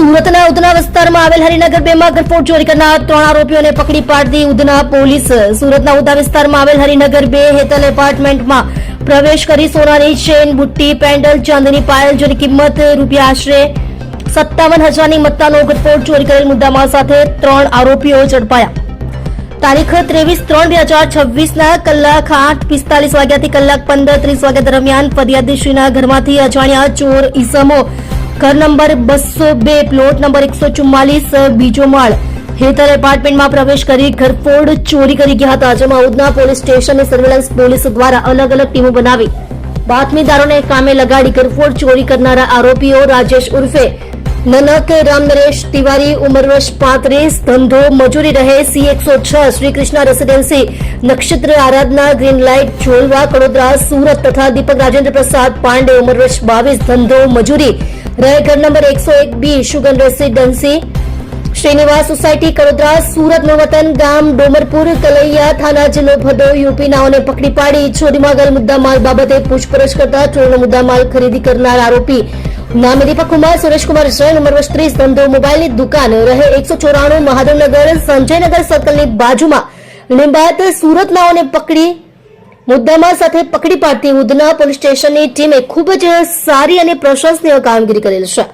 સુરતના ઉધના વિસ્તારમાં આવેલ હરિનગર 2 માં ઘરફોડ ચોરી કરનાર 3 આરોપીઓને પકડી પાડતી ઉધના પોલીસ. સુરતના ઉધના વિસ્તારમાં આવેલ હરિનગર 2 હેતલ એપાર્ટમેન્ટમાં પ્રવેશ કરી સોનાની ચેન, બુટ્ટી, પેન્ડલ, ચાંદીની પાયલ જેની કિંમત રૂપિયા આશરે 57,000ની મત્તાનો ઘરફોડ ચોરી કરેલ મુદ્દામાલ સાથે 3 આરોપીઓ ઝડપાયા. તારીખ 23/3/2026ના કલાક 8:45 વાગ્યાથી કલાક 15:30 વાગ્યા દરમિયાન ફરિયાદીશ્રીના ઘરમાંથી અજાણ્યા ચોર ઈસમો ઘર નંબર 202 પ્લોટ નંબર 144 બીજો માળ હેતલ એપાર્ટમેન્ટમાં પ્રવેશ કરી ઘરફોડ ચોરી કરી ગયા હતા. જેમાં ઉધના પોલીસ સ્ટેશનની સર્વેલન્સ પોલીસ દ્વારા અલગ અલગ ટીમો બનાવી બાતમીદારોને કામે લગાડી ઘરફોડ ચોરી કરનારા આરોપીઓ રાજેશ ઉર્ફે નનક રામનરેશ તિવારી, ઉંમર વર્ષ 35, ધંધો મજૂરી, રહે C106 શ્રી કૃષ્ણ રેસિડેન્સી, નક્ષત્ર આરાધના, ગ્રીન લાઇટ, જોલવા, કડોદરા, સુરત તથા દીપક રાજેન્દ્ર પ્રસાદ પાંડે, ઉંમર વર્ષ 22, ધંધો મજૂરી, રહે ઘર number 101B Shugan residency, Shrinivas society, Kadodara, સુરતનું વતન, ગામ ડોમરપુર, કલૈયા, થાના જિલ્લો ભદોઈ, યુપી નાઓને પકડી પાડી ચોરીમાં ગયેલ મુદ્દામાલ બાબતે પૂછપરછ કરતા ચોરીનો મુદ્દામાલ ખરીદી કરનાર આરોપી નામે દીપક કુમાર સુરેશકુમાર જૈન, ઉંમર વર્ષ 30, ધંધો મોબાઈલની દુકાન, રહે 194 મહાદેવનગર, સંજયનગર સર્કલની બાજુમાં લીંબાયત, સુરત નાઓને પકડી મુદ્દામાલ સાથે પકડી પાડતી ઉધના પોલીસ સ્ટેશનની ટીમે ખૂબ જ સારી અને પ્રશંસનીય કામગીરી કરેલ છે.